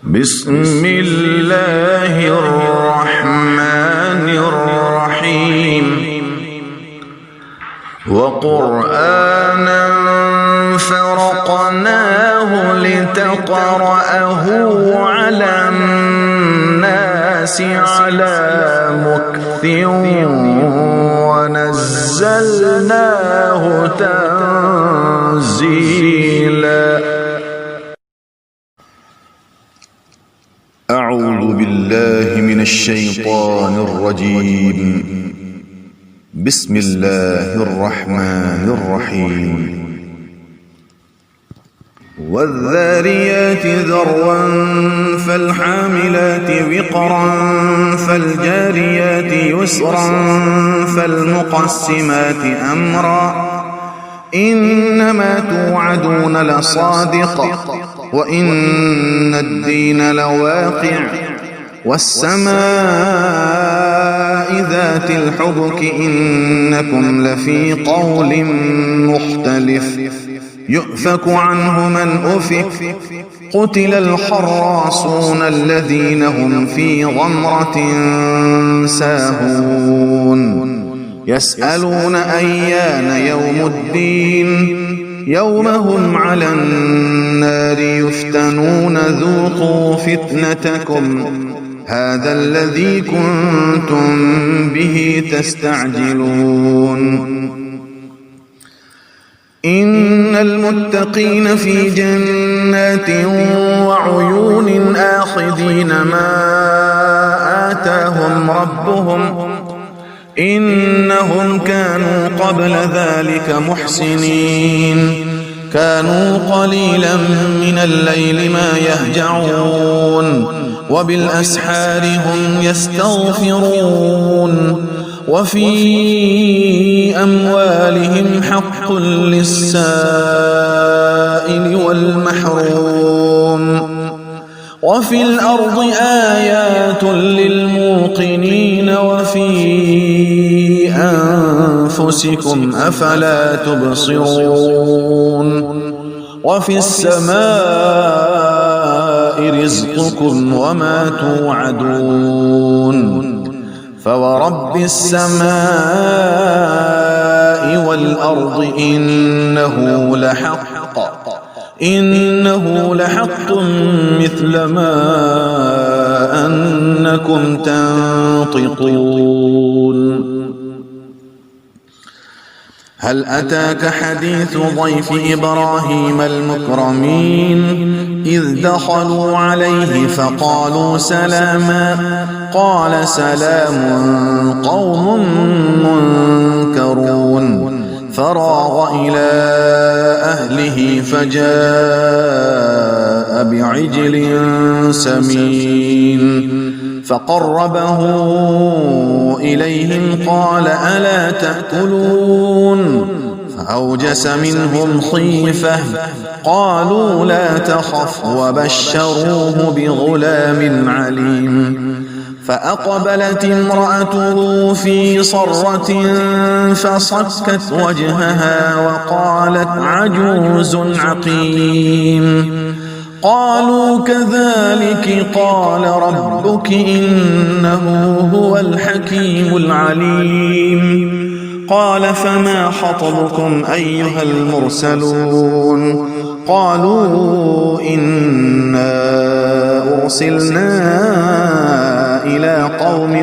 بسم الله الرحمن الرحيم وقرآنا فرقناه لتقرأه على الناس على مكث ونزلناه تنزيلا. أعوذ بالله من الشيطان الرجيم. بسم الله الرحمن الرحيم. والذاريات ذروا فالحاملات وقرا فالجاريات يسرا فالمقسمات أمرا إنما توعدون لصادق وإن الدين لواقع والسماء ذات الحبك إنكم لفي قول مختلف يؤفك عنه من أفك قتل الحراصون الذين هم في غمرة ساهون يسألون أيان يوم الدين يوم هم على النار يفتنون ذوقوا فتنتكم هذا الذي كنتم به تستعجلون. إن المتقين في جنات وعيون آخذين ما آتاهم ربهم إنهم كانوا قبل ذلك محسنين كانوا قليلا من الليل ما يهجعون وبالأسحار هم يستغفرون وفي أموالهم حق للسائل والمحروم وفي الأرض آيات للموقنين وفي أنفسكم أفلا تبصرون وفي السماء رزقكم وما توعدون فورب السماء والأرض إنه لحق مثل ما أنكم تنطقون. هل أتاك حديث ضيف إبراهيم المكرمين إذ دخلوا عليه فقالوا سلاما قال سلام قوم منكرون فراغ إلى أهله فجاء بعجل سمين فقربه إليهم قال ألا تأكلون فأوجس منهم خيفة قالوا لا تخف وبشروه بغلام عليم فأقبلت امرأته في صرة فصكت وجهها وقالت عجوز عقيم قالوا كذلك قال ربك إنه هو الحكيم العليم قال فما خطبكم أيها المرسلون قالوا إنا أرسلنا إلى قوم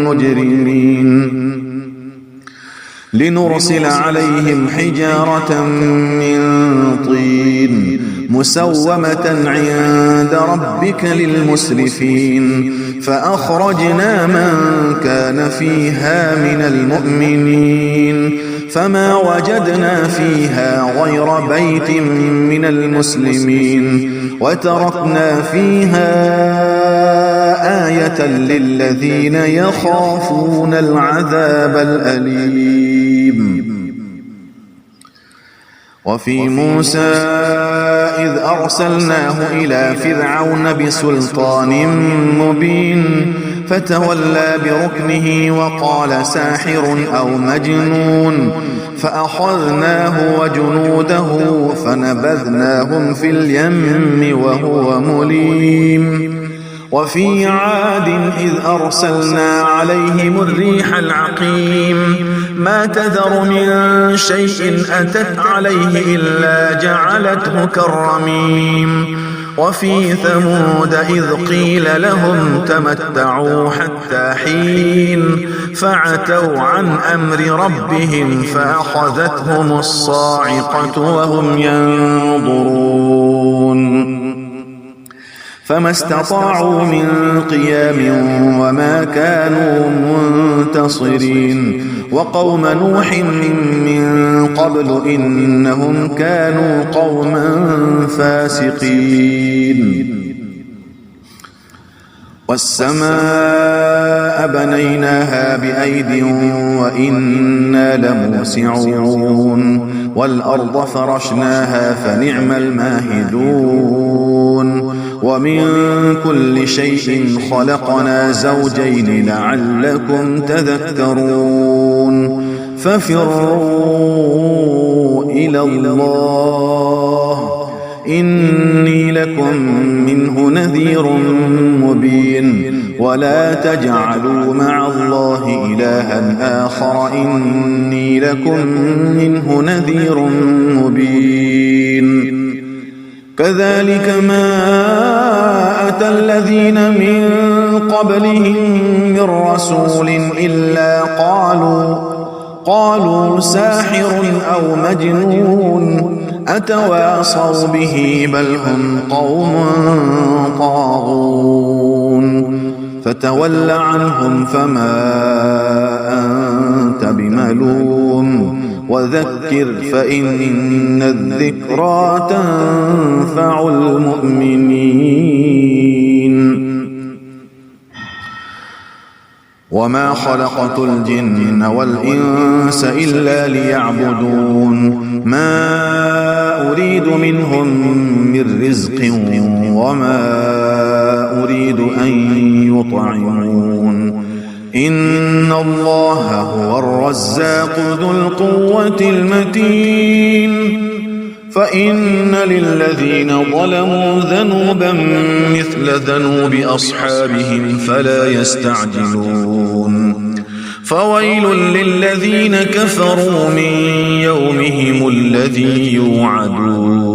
مجرمين لنرسل عليهم حجارة من طين مسومة عند ربك للمسرفين فأخرجنا من كان فيها من المؤمنين فما وجدنا فيها غير بيت من المسلمين وتركنا فيها آية للذين يخافون العذاب الأليم. وفي موسى إذ أرسلناه إلى فرعون بسلطان مبين فتولى بركنه وقال ساحر أو مجنون فأخذناه وجنوده فنبذناهم في اليم وهو مليم وفي عاد إذ أرسلنا عليهم الريح العقيم ما تذر من شيء أتت عليه إلا جعلته كالرميم وفي ثمود إذ قيل لهم تمتعوا حتى حين فعتوا عن أمر ربهم فأخذتهم الصاعقة وهم ينظرون فما استطاعوا من قيام وما كانوا منتصرين وقوم نوح من قبل إنهم كانوا قوما فاسقين والسماء بنيناها بأيد وإنا لموسعون والأرض فرشناها فنعم الماهدون ومن كل شيء خلقنا زوجين لعلكم تذكرون ففروا إلى الله إني لكم منه نذير مبين ولا تجعلوا مع الله إلها آخر إني لكم منه نذير مبين كذلك ما أتى الذين من قبلهم من رسول إلا قالوا ساحر أو مجنون أتواصوا به بل هم قوم طاغون فتول عنهم فما أنت بملوم وذكر فإن الذكرى تنفع المؤمنين وما خلقت الجن والإنس إلا ليعبدون ما أريد منهم من رزق وما أريد أن يطعمون إن الله هو الرزاق ذو القوة المتين فإن للذين ظلموا ذنوبا مثل ذنوب أصحابهم فلا يستعجلون فويل للذين كفروا من يومهم الذي يوعدون